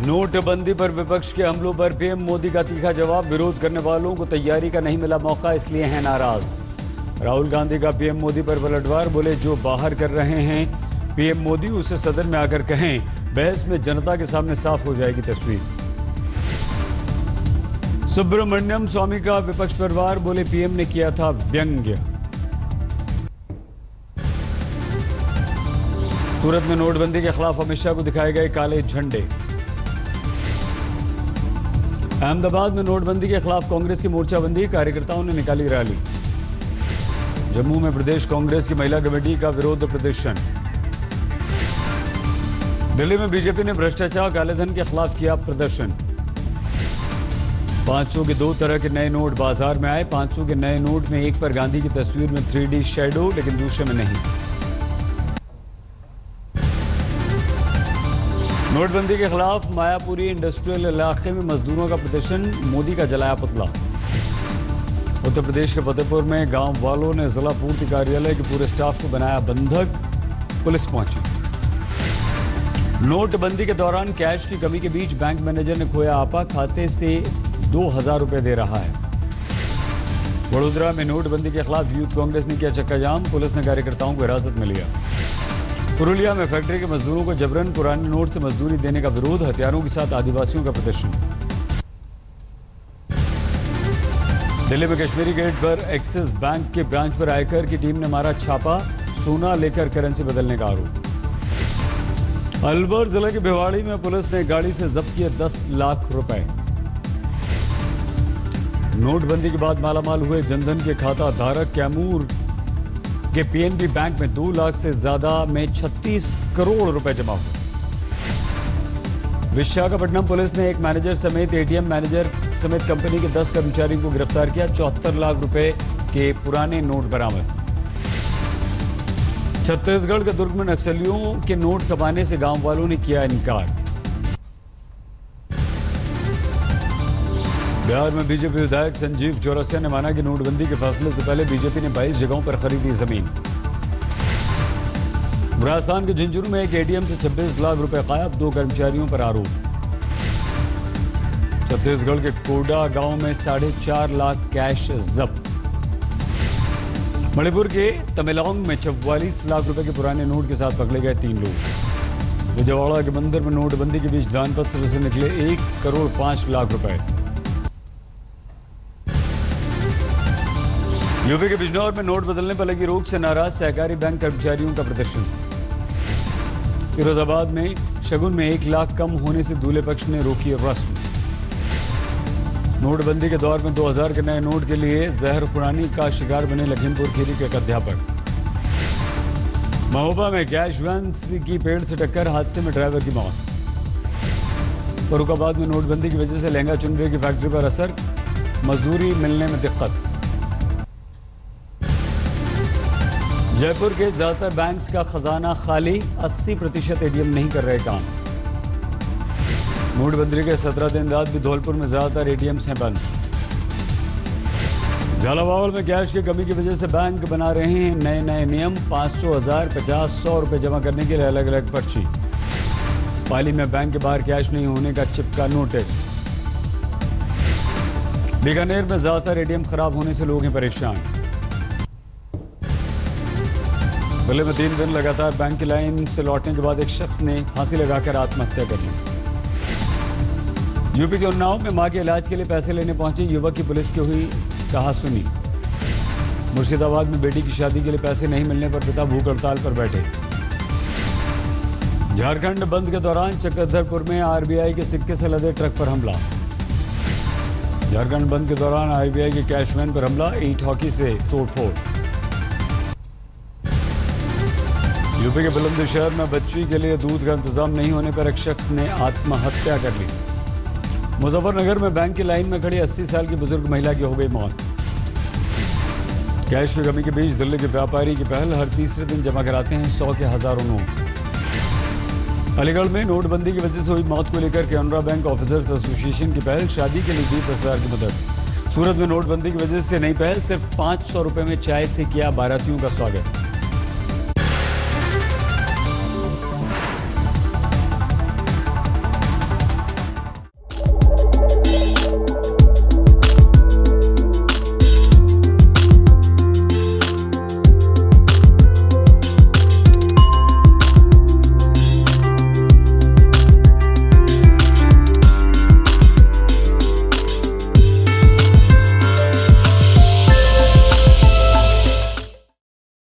नोटबंदी पर विपक्ष के हमलों पर पीएम मोदी का तीखा जवाब। विरोध करने वालों को तैयारी का नहीं मिला मौका, इसलिए हैं नाराज। राहुल गांधी का पीएम मोदी पर पलटवार। बोले जो बाहर कर रहे हैं पीएम मोदी उसे सदन में आकर कहें। बहस में जनता के सामने साफ हो जाएगी तस्वीर। सुब्रमण्यम स्वामी का विपक्ष पर वार। बोले पीएम ने किया था व्यंग्य। सूरत में नोटबंदी के खिलाफ अमित शाह को दिखाए गए काले झंडे। अहमदाबाद में नोटबंदी के खिलाफ कांग्रेस की मोर्चाबंदी, कार्यकर्ताओं ने निकाली रैली। जम्मू में प्रदेश कांग्रेस की महिला कमेटी का विरोध प्रदर्शन। दिल्ली में बीजेपी ने भ्रष्टाचार कालेधन के खिलाफ किया प्रदर्शन। 500 के 2 तरह के नए नोट बाजार में आए। 500 के नए नोट में एक पर गांधी की तस्वीर में 3D शैडो, लेकिन दूसरे में नहीं। नोटबंदी के खिलाफ मायापुरी इंडस्ट्रियल इलाके में मजदूरों का प्रदर्शन, मोदी का जलाया पुतला। उत्तर प्रदेश के फतेहपुर में गांव वालों ने जिला पूर्ति कार्यालय के पूरे स्टाफ को बनाया बंधक, पुलिस पहुंची। नोटबंदी के दौरान कैश की कमी के बीच बैंक मैनेजर ने खोया आपा, खाते से 2000 रुपए दे रहा है। वडोदरा में नोटबंदी के खिलाफ यूथ कांग्रेस ने किया चक्का जाम, पुलिस ने कार्यकर्ताओं को हिरासत में लिया। पुरुलिया में फैक्ट्री के मजदूरों को जबरन पुराने नोट से मजदूरी देने का विरोध, हथियारों के साथ आदिवासियों का प्रदर्शन। दिल्ली में कश्मीरी गेट पर एक्सिस बैंक के ब्रांच पर आयकर की टीम ने मारा छापा, सोना लेकर करेंसी बदलने का आरोप। अलवर जिले के भिवाड़ी में पुलिस ने गाड़ी से जब्त किए 10 लाख रुपए। नोटबंदी के बाद मालामाल हुए जनधन के खाता धारक। कैमूर के पीएनबी बैंक में 2 लाख से ज्यादा में 36 करोड़ रुपए जमा हुए। विशाखापट्टनम पुलिस ने एक मैनेजर समेत एटीएम मैनेजर समेत कंपनी के 10 कर्मचारियों को गिरफ्तार किया। 74 लाख रुपए के पुराने नोट बरामद। छत्तीसगढ़ के दुर्ग में नक्सलियों के नोट खपाने से गांव वालों ने किया इनकार। बिहार में बीजेपी विधायक संजीव चौरसिया ने माना कि नोटबंदी के फैसले से पहले बीजेपी ने 22 जगहों पर खरीदी जमीन। राजस्थान के झुंझुनू में एक एटीएम से 26 लाख रुपए गायब, 2 कर्मचारियों पर आरोप। छत्तीसगढ़ के कोडा गांव में 4.5 लाख कैश जब्त। मणिपुर के तमेलॉन्ग में 44 लाख रुपए के पुराने नोट के साथ पकड़े गए 3 लोग। विजयवाड़ा के मंदिर में नोटबंदी के बीच दान पत्र से निकले 1 करोड़ 5 लाख रुपए। यूपी के बिजनौर में नोट बदलने पर लगी रोक से नाराज सहकारी बैंक कर्मचारियों का प्रदर्शन। फिरोजाबाद में शगुन में 1 लाख कम होने से दूल्हे पक्ष ने रोकी रस्म। नोटबंदी के दौर में 2000 के नए नोट के लिए जहर खुरानी का शिकार बने लखीमपुर खीरी के एक अध्यापक। महोबा में कैश वैन की पेड़ से टक्कर, हादसे में ड्राइवर की मौत। फर्रुखाबाद में नोटबंदी की वजह से लहंगा चुनरी की फैक्ट्री पर असर, मजदूरी मिलने में दिक्कत। जयपुर के ज्यादातर बैंक्स का खजाना खाली, 80% एटीएम नहीं कर रहे काम। नोटबंदी के 17 दिन बाद भी धौलपुर में ज्यादातर एटीएम्स हैं बंद। झालावाड़ में कैश की कमी की वजह से बैंक बना रहे हैं नए नियम। 500, 1000, 50, 100 रुपए जमा करने के लिए अलग अलग पर्ची। पाली में बैंक के बाहर कैश नहीं होने का चिपका नोटिस। बीकानेर में ज्यादातर एटीएम खराब होने से लोग हैं परेशान। जिले में 3 दिन लगातार बैंक की लाइन से लौटने के बाद एक शख्स ने फांसी लगाकर आत्महत्या कर ली। यूपी के उन्नाव में मां के इलाज के लिए पैसे लेने पहुंचे युवक की पुलिस की हुई कहासुनी। मुर्शिदाबाद में बेटी की शादी के लिए पैसे नहीं मिलने पर पिता भूख हड़ताल पर बैठे। झारखंड बंद के दौरान चक्रधरपुर में आरबीआई के सिक्के से लदे ट्रक पर हमला। झारखंड बंद के दौरान आरबीआई के कैश वैन पर हमला, ईंट हॉकी से तोड़फोड़। यूपी के बुलंदशहर में बच्ची के लिए दूध का इंतजाम नहीं होने पर एक शख्स ने आत्महत्या कर ली। मुजफ्फरनगर में बैंक की लाइन में खड़ी 80 साल की बुजुर्ग महिला की हो गई मौत। कैश की कमी के बीच दिल्ली के व्यापारी की पहल, हर तीसरे दिन जमा कराते हैं 100 के हजारों नोट। अलीगढ़ में नोटबंदी की वजह से हुई मौत को लेकर कैनरा बैंक ऑफिसर्स एसोसिएशन की पहल, शादी के लिए दी 10,000 की मदद। सूरत में नोटबंदी की वजह से नई पहल, सिर्फ 500 रुपए में चाय से किया बारातियों का स्वागत।